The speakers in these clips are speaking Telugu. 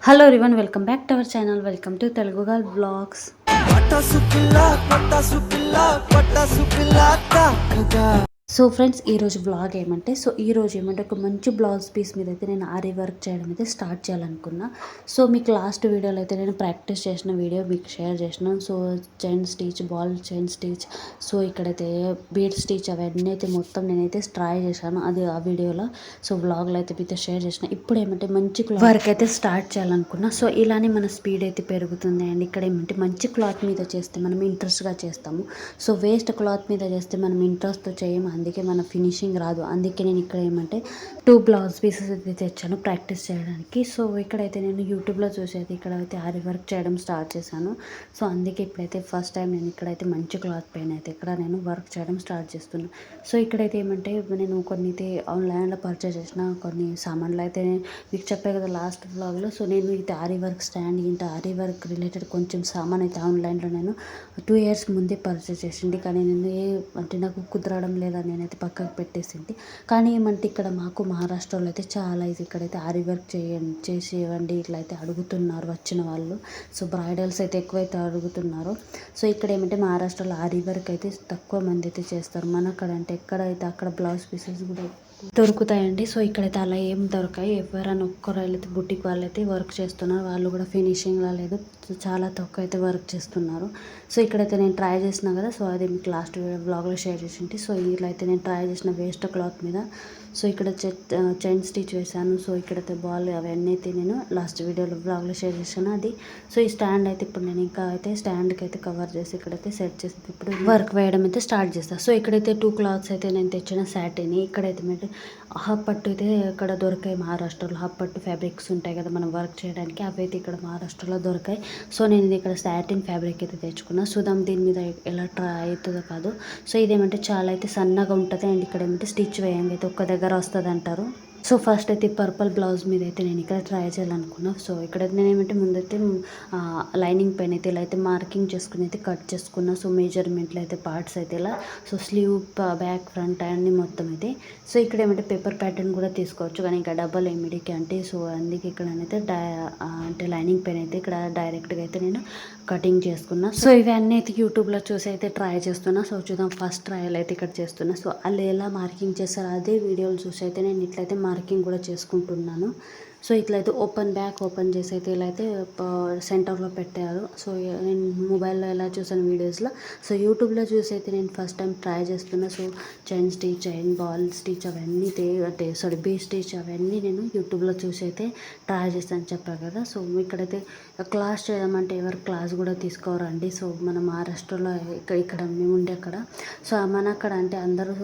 Hello everyone, welcome back to our channel. Welcome to Telugu girl blogs. So friends, ఈరోజు బ్లాగ్ ఏమంటే ఒక మంచి బ్లౌజ్ పీస్ మీద అయితే నేను ఆరీ వర్క్ చేయడం అయితే స్టార్ట్ చేయాలనుకున్నా. సో మీకు లాస్ట్ వీడియోలో అయితే నేను ప్రాక్టీస్ చేసిన వీడియో మీకు షేర్ చేసినాను. So chain stitch, ball chain stitch, so ఇక్కడైతే బీడ్ స్టిచ్ అవన్నీ అయితే మొత్తం నేనైతే ట్రై చేశాను. అది ఆ వీడియోలో సో బ్లాగ్లో అయితే మీతో షేర్ చేసిన. ఇప్పుడు ఏమంటే మంచి వర్క్ అయితే స్టార్ట్ చేయాలనుకున్నా. సో ఇలానే మన స్పీడ్ అయితే పెరుగుతుంది. అండ్ ఇక్కడ ఏమంటే మంచి క్లాత్ మీద చేస్తే మనం ఇంట్రెస్ట్గా చేస్తాము. సో వేస్ట్ క్లాత్ మీద చేస్తే మనం ఇంట్రెస్ట్తో చేయము, అందుకే మన ఫినిషింగ్ రాదు. అందుకే నేను ఇక్కడ ఏమంటే 2 బ్లౌజ్ పీసెస్ అయితే తెచ్చాను ప్రాక్టీస్ చేయడానికి. సో ఇక్కడైతే నేను యూట్యూబ్లో చూసేది ఇక్కడైతే ఆరి వర్క్ చేయడం స్టార్ట్ చేశాను. సో అందుకే ఇప్పుడైతే ఫస్ట్ టైం నేను ఇక్కడైతే మంచి క్లాత్ పైన అయితే ఇక్కడ నేను వర్క్ చేయడం స్టార్ట్ చేస్తున్నాను. సో ఇక్కడైతే ఏమంటే నేను కొన్ని అయితే ఆన్లైన్లో పర్చేస్ చేసిన కొన్ని సామాన్లు అయితే మీకు చెప్పే కదా లాస్ట్ బ్లాగ్లో. సో నేను ఇది ఆరి వర్క్ స్టాండ్, ఇంత ఆరి వర్క్ రిలేటెడ్ కొంచెం సామాన్ అయితే ఆన్లైన్లో నేను 2 ఇయర్స్ ముందే పర్చేస్ చేసింది. కానీ నేను అంటే నాకు కుదరడం లేదా నేనైతే పక్కకు పెట్టేసింది. కానీ ఏమంటే ఇక్కడ మాకు మహారాష్ట్రలో అయితే చాలా ఈజీ. ఇక్కడైతే ఆరి వర్క్ చేసి ఇవ్వండి ఇట్లా అయితే అడుగుతున్నారు వచ్చిన వాళ్ళు. సో బ్రైడల్స్ అయితే ఎక్కువైతే అడుగుతున్నారు. సో ఇక్కడ ఏమంటే మహారాష్ట్రలో ఆరి వర్క్ అయితే తక్కువ మంది అయితే చేస్తారు. మన అక్కడ అంటే ఎక్కడైతే అక్కడ బ్లౌజ్ పీసెస్ కూడా దొరుకుతాయండి. సో ఇక్కడైతే అలా ఏం దొరకాయి. ఎవరైనా ఒక్కరు అయితే బుట్టికి వాళ్ళు అయితే వర్క్ చేస్తున్నారు. వాళ్ళు కూడా ఫినిషింగ్లా లేదు, చాలా తక్కువ అయితే వర్క్ చేస్తున్నారు. సో ఇక్కడైతే నేను ట్రై చేసిన కదా, సో అది మీకు లాస్ట్ బ్లాగ్లో షేర్ చేసింటి. సో ఇలా అయితే నేను ట్రై చేసిన వేస్ట్ క్లాత్ మీద. సో ఇక్కడ చైన్ స్టిచ్ వేసాను. సో ఇక్కడైతే బాల్ అవన్నీ అయితే నేను లాస్ట్ వీడియోలో బ్లాగ్లో షేర్ చేశాను అది. సో ఈ స్టాండ్ అయితే ఇప్పుడు నేను ఇంకా అయితే స్టాండ్కి అయితే కవర్ చేసి ఇక్కడైతే సెట్ చేసి ఇప్పుడు వర్క్ వేయడం అయితే స్టార్ట్ చేస్తాను. సో ఇక్కడైతే 2 క్లాత్స్ అయితే నేను తెచ్చిన సాటిన్. ఇక్కడైతే మీరు హాఫ్ పట్టు అయితే ఇక్కడ దొరికాయి మహారాష్ట్రలో. హాఫ్ పట్టు ఫ్యాబ్రిక్స్ ఉంటాయి కదా మనం వర్క్ చేయడానికి, అవి అయితే ఇక్కడ మహారాష్ట్రలో దొరికాయి. సో నేను ఇది ఇక్కడ సాటిన్ ఫ్యాబ్రిక్ అయితే తెచ్చుకున్నా. చూద్దాం దీని మీద ఎలా ట్రై అవుతుందో కాదు. సో ఇదేమంటే చాలా అయితే సన్నగా ఉంటుంది. అండ్ ఇక్కడ ఏమంటే స్టిచ్ వేయంగా అయితే ఒక్క దగ్గర వస్తుంది అంటారు. సో ఫస్ట్ అయితే పర్పుల్ బ్లౌజ్ మీద అయితే నేను ఇక్కడ ట్రై చేయాలనుకున్నా. సో ఇక్కడైతే నేను ఏమంటే ముందైతే లైనింగ్ పైన అయితే ఇలా అయితే మార్కింగ్ చేసుకుని అయితే కట్ చేసుకున్నా. సో మెజర్మెంట్లో అయితే పార్ట్స్ అయితే ఇలా, సో స్లీవ్, బ్యాక్, ఫ్రంట్ అన్ని మొత్తం అయితే. సో ఇక్కడ ఏమంటే పేపర్ ప్యాటర్న్ కూడా తీసుకోవచ్చు, కానీ ఇంకా డబల్ ఎంఈడికి అంటే సో అందుకే ఇక్కడ అయితే అంటే లైనింగ్ పైన అయితే ఇక్కడ డైరెక్ట్గా అయితే నేను కటింగ్ చేసుకున్నా. సో ఇవన్నీ అయితే యూట్యూబ్లో చూసి అయితే ట్రై చేస్తున్నా. సో చూద్దాం, ఫస్ట్ ట్రయల్ అయితే ఇక్కడ చేస్తున్నా. సో వాళ్ళు ఎలా మార్కింగ్ చేస్తారో అదే వీడియోలు చూసి అయితే నేను ఇట్లయితే మార్కింగ్ కూడా చేసుకుంటున్నాను. సో ఇట్లయితే బ్యాక్ ఓపెన్ చేసి అయితే ఇలా అయితే సెంటర్లో పెట్టారు. సో నేను మొబైల్లో ఎలా చూసాను వీడియోస్లో, సో యూట్యూబ్లో చూసి అయితే నేను ఫస్ట్ టైం ట్రై చేస్తున్నా. So chain stitch, chain ball stitch అవన్నీ అంటే బీ స్టిచ్ అవన్నీ నేను యూట్యూబ్లో చూసి అయితే ట్రై చేస్తాను చెప్పాను కదా. సో ఇక్కడైతే క్లాస్ చేయమంటే ఎవరు క్లాస్ కూడా తీసుకోరండి. సో మన మహారాష్ట్రలో ఇక్కడ మేము ఉండే అక్కడ, సో మన అక్కడ అంటే అందరూ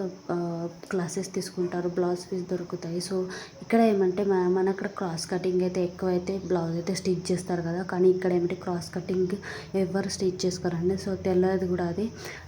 క్లాసెస్ తీసుకుంటారు, బ్లౌజ్ పీస్ దొరుకుతాయి. సో ఇక్కడ ఏమంటే మన అక్కడ క్రాస్ కటింగ్ అయితే ఎక్కువైతే బ్లౌజ్ అయితే స్టిచ్ చేస్తారు కదా, కానీ ఇక్కడ ఏమంటే క్రాస్ కటింగ్ ఎవరు స్టిచ్ చేసుకోరండి. సో తెలియదు కూడా అది.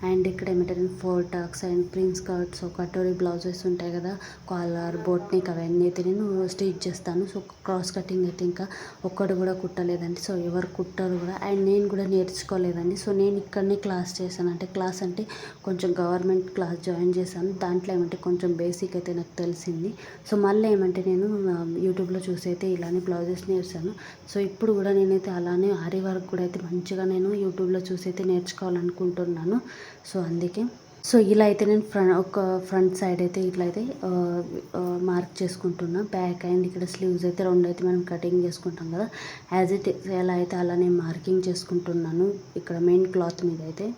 అండ్ ఇక్కడ ఏమంటే నేను 4 టక్స్ అండ్ ప్రిన్స్ కట్స్, కటోరీ బ్లౌజెస్ ఉంటాయి కదా, కాలర్, బోట్ నెక్ అవన్నీ అయితే నేను స్టిచ్ చేస్తాను. సో క్రాస్ కటింగ్ అయితే ఇంకా ఒక్కడు కూడా కుట్టలేదండి. సో ఎవరు కుట్టరు కూడా. అండ్ నేను కూడా నేర్చుకోలేదండి. సో నేను ఇక్కడనే క్లాస్ చేశాను. అంటే క్లాస్ అంటే కొంచెం గవర్నమెంట్ క్లాస్ జాయిన్ చేశాను. దాంట్లో ఏమంటే కొంచెం బేసిక్ అయితే నాకు తెలిసింది. సో మళ్ళీ ఏమంటే నేను యూట్యూబ్లో చూసి అయితే ఇలానే బ్లౌజెస్ నేర్చాను. సో ఇప్పుడు కూడా నేనైతే అలానే ఆరి వర్క్ కూడా అయితే మంచిగా నేను యూట్యూబ్లో చూసి అయితే నేర్చుకోవాలనుకుంటున్నాను. సో అందుకే సో ఇలా అయితే నేను ఫ్రంట్ సైడ్ అయితే ఇట్లా అయితే మార్క్ చేసుకుంటున్నా. బ్యాక్ అండ్ ఇక్కడ స్లీవ్స్ అయితే 2 అయితే మనం కటింగ్ చేసుకుంటాం కదా, యాజ్ ఇట్ ఎలా అయితే అలా నేను మార్కింగ్ చేసుకుంటున్నాను ఇక్కడ మెయిన్ క్లాత్ మీద అయితే.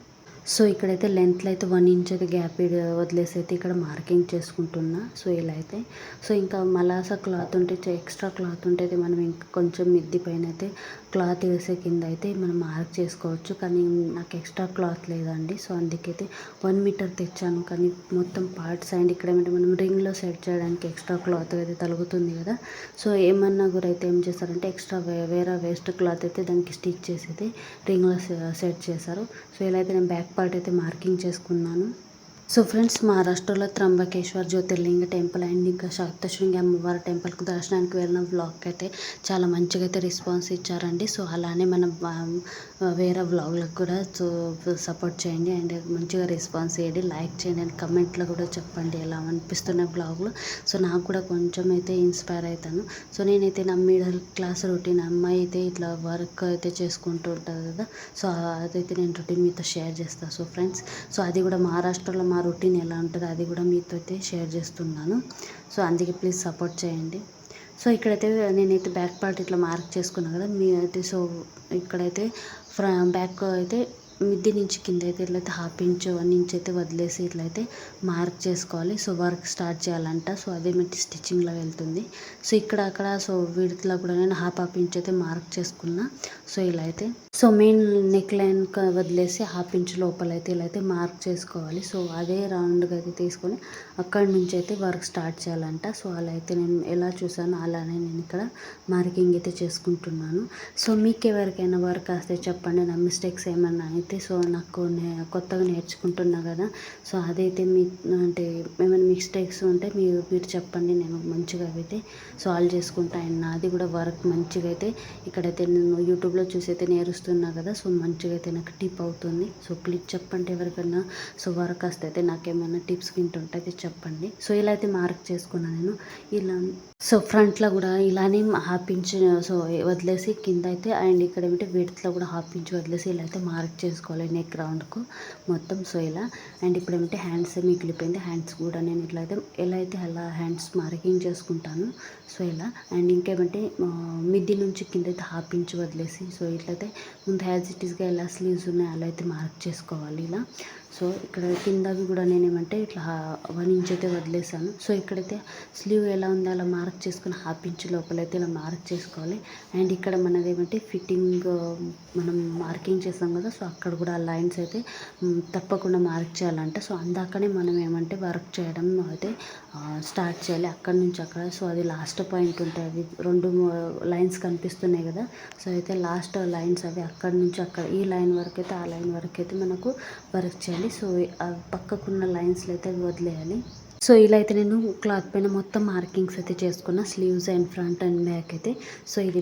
సో ఇక్కడైతే లెంత్లో అయితే 1 ఇంచ్ అయితే గ్యాప్ వదిలేసి అయితే ఇక్కడ మార్కింగ్ చేసుకుంటున్నా. సో ఇలా అయితే సో ఇంకా మలాసా క్లాత్ ఉంటే, ఎక్స్ట్రా క్లాత్ ఉంటే అయితే మనం ఇంకా కొంచెం మిద్ది పైన అయితే క్లాత్ వేసే కింద అయితే మనం మార్క్ చేసుకోవచ్చు. కానీ నాకు ఎక్స్ట్రా క్లాత్ లేదండి. సో అందుకైతే 1 మీటర్ తెచ్చాను. కానీ మొత్తం పార్ట్స్ అండ్ ఇక్కడ ఏమంటే మనం రింగ్లో సెట్ చేయడానికి ఎక్స్ట్రా క్లాత్ అయితే తలుగుతుంది కదా. సో ఏమన్నా కూడా అయితే ఏం చేస్తారంటే ఎక్స్ట్రా వేరే వేస్ట్ క్లాత్ అయితే దానికి స్టిక్ చేసి అయితే రింగ్లో సెట్ చేశారు. సో ఇలా అయితే నేను బ్యాక్ పార్ట్ అయితే మార్కింగ్ చేసుకున్నాను. సో ఫ్రెండ్స్, మహారాష్ట్రలో త్రంబకేశ్వర్ జ్యోతిర్లింగ టెంపుల్ అండ్ ఇంకా సప్తశృంగి అమ్మవారి టెంపుల్కి దర్శనానికి వెళ్ళిన వ్లాగ్కి అయితే చాలా మంచిగా అయితే రెస్పాన్స్ ఇచ్చారండి. సో అలానే మన వేరే వ్లాగ్లకు కూడా సో సపోర్ట్ చేయండి అండ్ మంచిగా రెస్పాన్స్ చేయండి, లైక్ చేయండి అండ్ కమెంట్లో కూడా చెప్పండి ఎలా అనిపిస్తున్న వ్లాగ్లు. సో నాకు కూడా కొంచెం అయితే ఇన్స్పైర్ అవుతాను. సో నేనైతే నా మిడిల్ క్లాస్ రొటీన్ అమ్మాయి అయితే ఇట్లా వర్క్ అయితే చేసుకుంటూ ఉంటుంది కదా, సో అదైతే నేను రొటీన్ మీతో షేర్ చేస్తాను. సో ఫ్రెండ్స్, సో అది కూడా మహారాష్ట్రలో మా రొటీన్ ఎలా ఉంటుందో అది కూడా మీతో అయితే షేర్ చేస్తున్నాను. సో అందుకే ప్లీజ్ సపోర్ట్ చేయండి. సో ఇక్కడైతే నేనైతే బ్యాక్ పార్ట్ ఇట్లా మార్క్ చేసుకున్నాను కదా మీ అయితే. సో ఇక్కడైతే బ్యాక్ అయితే మిద్ది నుంచి కింద అయితే ఇట్లయితే హాఫ్ ఇంచ్ 1 ఇంచ్ అయితే వదిలేసి ఇట్లయితే మార్క్ చేసుకోవాలి. సో వర్క్ స్టార్ట్ చేయాలంట. సో అదే మట్టి స్టిచ్చింగ్లో వెళ్తుంది. సో ఇక్కడ అక్కడ సో వీటిలో కూడా నేను హాఫ్ ఇంచ్ అయితే మార్క్ చేసుకున్నా. సో ఇలా అయితే సో మెయిన్ నెక్ లైన్ వదిలేసి హాఫ్ ఇంచ్ లోపల అయితే ఇలా అయితే మార్క్ చేసుకోవాలి. సో అదే రౌండ్గా అయితే తీసుకొని అక్కడి నుంచి అయితే వర్క్ స్టార్ట్ చేయాలంట. సో అలా అయితే నేను ఎలా చూసానో అలానే నేను ఇక్కడ మార్కింగ్ అయితే చేసుకుంటున్నాను. సో మీకు ఎవరికైనా వర్క్ వస్తే చెప్పండి, నా మిస్టేక్స్ ఏమన్నా అయితే. సో నాకు కొత్తగా నేర్చుకుంటున్నా కదా, సో అదైతే మీ అంటే ఏమైనా మిస్టేక్స్ ఉంటే మీరు చెప్పండి, నేను మంచిగా అయితే సాల్వ్ చేసుకుంటా. అండ్ నాది కూడా వర్క్ మంచిగా అయితే ఇక్కడైతే నేను యూట్యూబ్లో చూసి అయితే నేర్చుతున్నా కదా, సో మంచిగా అయితే నాకు టిప్ అవుతుంది. సో ప్లీజ్ చెప్పండి ఎవరికైనా సో వర్క్ వస్తే అయితే నాకేమైనా టిప్స్ వింటుంటే అయితే చెప్పండి. సో ఇలా అయితే మార్క్ చేసుకున్నాను నేను ఇలా. సో ఫ్రంట్లో కూడా ఇలానే హాఫ్ ఇంచ్ సో వదిలేసి కింద అయితే అండ్ ఇక్కడ ఏమిటి విడ్త్లో కూడా హాఫ్ ఇంచ్ వదిలేసి ఇలా అయితే మార్క్ చేసుకోవాలి నెక్ రౌండ్కు మొత్తం. సో ఇలా అండ్ ఇప్పుడు ఏమిటి హ్యాండ్స్ మిగిలిపోయింది, హ్యాండ్స్ కూడా నేను ఇట్లా అయితే ఎలా అయితే అలా హ్యాండ్స్ మార్కింగ్ చేసుకుంటాను. సో ఇలా అండ్ ఇంకేమంటే మిద్ది నుంచి కింద అయితే హాఫ్ ఇంచ్ వదిలేసి సో ఇట్లయితే ముందు యాజ్ ఇట్ ఈస్గా ఎలా స్లీవ్స్ ఉన్నాయో అలా అయితే మార్క్ చేసుకోవాలి ఇలా. సో ఇక్కడ కిందవి కూడా నేను ఏమంటే ఇట్లా 1 ఇంచ్ అయితే వదిలేసాను. సో ఇక్కడైతే స్లీవ్ ఎలా ఉందో అలా మార్క్ చేసుకుని హాఫ్ ఇంచ్ లోపలైతే ఇలా మార్క్ చేసుకోవాలి. అండ్ ఇక్కడ మనది ఏమంటే ఫిట్టింగ్ మనం మార్కింగ్ చేస్తాం కదా, సో అక్కడ కూడా ఆ లైన్స్ అయితే తప్పకుండా మార్క్ చేయాలంట. సో అందాకనే మనం ఏమంటే వర్క్ చేయడం అయితే స్టార్ట్ చేయాలి అక్కడి నుంచి అక్కడ. సో అది లాస్ట్ పాయింట్ ఉంటాయి, అవి 2 లైన్స్ కనిపిస్తున్నాయి కదా, సో అయితే లాస్ట్ లైన్స్ అవి అక్కడి నుంచి అక్కడ ఈ లైన్ వరకు అయితే ఆ లైన్ వరకు అయితే మనకు వర్క్ చేయాలి. సో పక్కకున్న లైన్స్లో అయితే అవి వదిలేయాలి. సో ఇలా అయితే నేను క్లాత్ పైన మొత్తం మార్కింగ్స్ అయితే చేసుకున్న sleeves and front and back అయితే. సో ఇది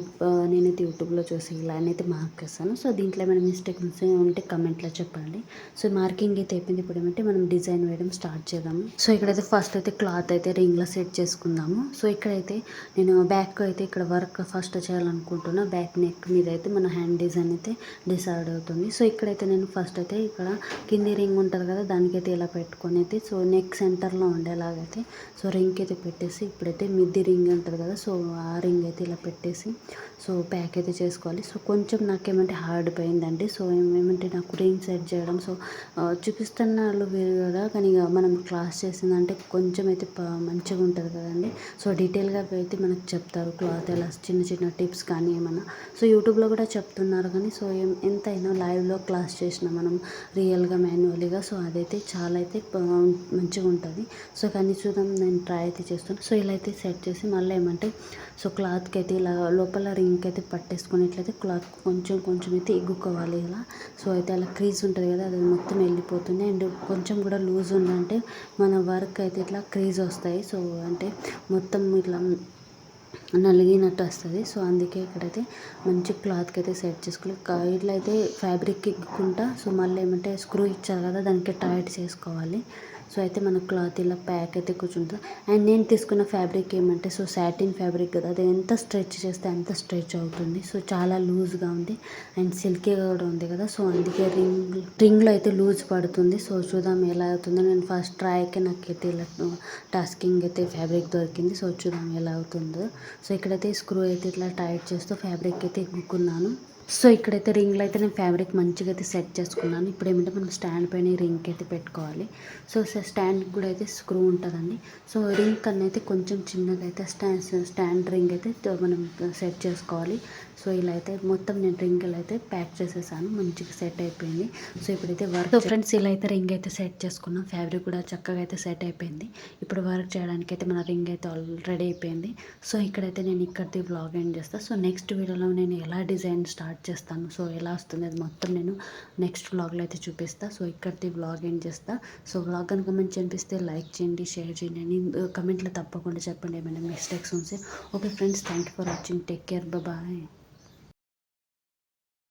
నేనైతే యూట్యూబ్లో చూసి ఇలా అయితే మార్క్ చేస్తాను. సో దీంట్లో ఏమైనా మిస్టేక్స్ ఉంటే కమెంట్లో చెప్పండి. సో మార్కింగ్ అయితే అయిపోయింది. ఇప్పుడు ఏమంటే మనం డిజైన్ వేయడం స్టార్ట్ చేద్దాము. సో ఇక్కడైతే ఫస్ట్ అయితే క్లాత్ అయితే రింగ్లో సెట్ చేసుకుందాము. సో ఇక్కడైతే నేను బ్యాక్ అయితే ఇక్కడ వర్క్ ఫస్ట్ చేయాలనుకుంటున్నా. బ్యాక్ నెక్ మీద అయితే మన హ్యాండ్ డిజైన్ అయితే డిసైడ్ అవుతుంది. సో ఇక్కడైతే నేను ఫస్ట్ అయితే ఇక్కడ కింది రింగ్ ఉంటుంది కదా, దానికైతే ఇలా పెట్టుకొని అయితే సో నెక్ సెంటర్లో ఉండేలాగైతే సో రింగ్ అయితే పెట్టేసి ఇప్పుడైతే మిద్ది రింగ్ ఉంటుంది కదా, సో ఆ రింగ్ అయితే ఇలా పెట్టేసి సో ప్యాక్ అయితే చేసుకోవాలి. సో కొంచెం నాకేమంటే హార్డ్ పోయిందండి. సో ఏమంటే నాకు రింగ్ సెట్ చేయడం సో చూపిస్తున్న వాళ్ళు వేరు కదా, కానీ ఇక మనం క్లాస్ చేసిందంటే కొంచెం అయితే మంచిగా ఉంటుంది కదండి. సో డీటెయిల్గా అయితే మనకు చెప్తారు క్లాత్ ఎలా చిన్న చిన్న టిప్స్ కానీ ఏమన్నా. సో యూట్యూబ్లో కూడా చెప్తున్నారు కానీ సో ఎంతైనా లైవ్లో క్లాస్ చేసిన మనం రియల్గా మాన్యువల్గా సో అదైతే చాలా అయితే మంచిగా ఉంటుంది. సో కానీ చూద్దాం, నేను ట్రై అయితే చేస్తాను. సో ఇలా అయితే సెట్ చేసి మళ్ళీ ఏమంటే సో క్లాత్కి అయితే ఇలా లోపల రింగ్కి అయితే పట్టేసుకున్నట్లయితే క్లాత్ కొంచెం కొంచెం అయితే ఎగ్గుకోవాలి ఇలా. సో అయితే అలా క్రీజ్ ఉంటుంది కదా, అది మొత్తం వెళ్ళిపోతుంది. అండ్ కొంచెం కూడా లూజ్ ఉందంటే మన వర్క్ అయితే ఇట్లా క్రీజ్ వస్తాయి. సో అంటే మొత్తం ఇట్లా నలిగినట్టు వస్తుంది. సో అందుకే ఇక్కడైతే మంచి క్లాత్కి అయితే సెట్ చేసుకోవాలి. ఇట్లా అయితే ఫ్యాబ్రిక్ ఎగ్గుకుంటా సో మళ్ళీ ఏమంటే స్క్రూ ఇచ్చారు కదా, దానికి టైట్ చేసుకోవాలి. సో అయితే మన క్లాత్ ఇలా ప్యాక్ అయితే కూర్చుంటుంది. అండ్ నేను తీసుకున్న ఫ్యాబ్రిక్ ఏమంటే సో సాటిన్ ఫ్యాబ్రిక్ కదా, అది ఎంత స్ట్రెచ్ చేస్తే అంత స్ట్రెచ్ అవుతుంది. సో చాలా లూజ్గా ఉంది అండ్ సిల్కీగా కూడా ఉంది కదా, సో అందుకే రింగ్లో అయితే లూజ్ పడుతుంది. సో చూద్దాం ఎలా అవుతుందో. నేను ఫస్ట్ ట్రైకి నాకైతే ఇలా టాస్కింగ్ అయితే ఫ్యాబ్రిక్ దొరికింది. సో చూద్దాం ఎలా అవుతుందో. సో ఇక్కడైతే స్క్రూ అయితే ఇట్లా టైట్ చేస్తూ ఫ్యాబ్రిక్ అయితే ఎగ్గుకున్నాను. సో ఇక్కడైతే రింగ్లో అయితే నేను ఫ్యాబ్రిక్ మంచిగా అయితే సెట్ చేసుకున్నాను. ఇప్పుడు ఏమంటే మనం స్టాండ్ పైన రింగ్ అయితే పెట్టుకోవాలి. సో స్టాండ్ కూడా అయితే స్క్రూ ఉంటుందండి. సో రింగ్ కన్నా అయితే కొంచెం చిన్నగా అయితే స్టాండ్ రింగ్ అయితే మనం సెట్ చేసుకోవాలి. సో ఇలా అయితే మొత్తం నేను రింగులు అయితే ప్యాక్ చేసేసాను, మంచిగా సెట్ అయిపోయింది. సో ఇప్పుడైతే వర్క్. సో ఫ్రెండ్స్ ఇలా అయితే రింగ్ అయితే సెట్ చేసుకున్నాం, ఫ్యాబ్రిక్ కూడా చక్కగా అయితే సెట్ అయిపోయింది. ఇప్పుడు వర్క్ చేయడానికి అయితే మన రింగ్ అయితే ఆల్రెడీ అయిపోయింది. సో ఇక్కడైతే నేను ఇక్కడిది వ్లాగ్ ఎండ్ చేస్తాను. సో నెక్స్ట్ వీడియోలో నేను ఎలా డిజైన్ స్టార్ట్ స్టార్ట్ చేస్తాను. సో ఎలా వస్తుంది అది మొత్తం నేను నెక్స్ట్ వ్లాగ్లో అయితే చూపిస్తా. సో ఇక్కడిది వ్లాగ్ ఎండ్ చేస్తా. సో వ్లాగ్ కనుక మంచి అనిపిస్తే లైక్ చేయండి, షేర్ చేయండి అని కమెంట్లో తప్పకుండా చెప్పండి ఏమైనా మిస్టేక్స్ ఉంటే. Okay friends, thank you for watching. Take care, bye.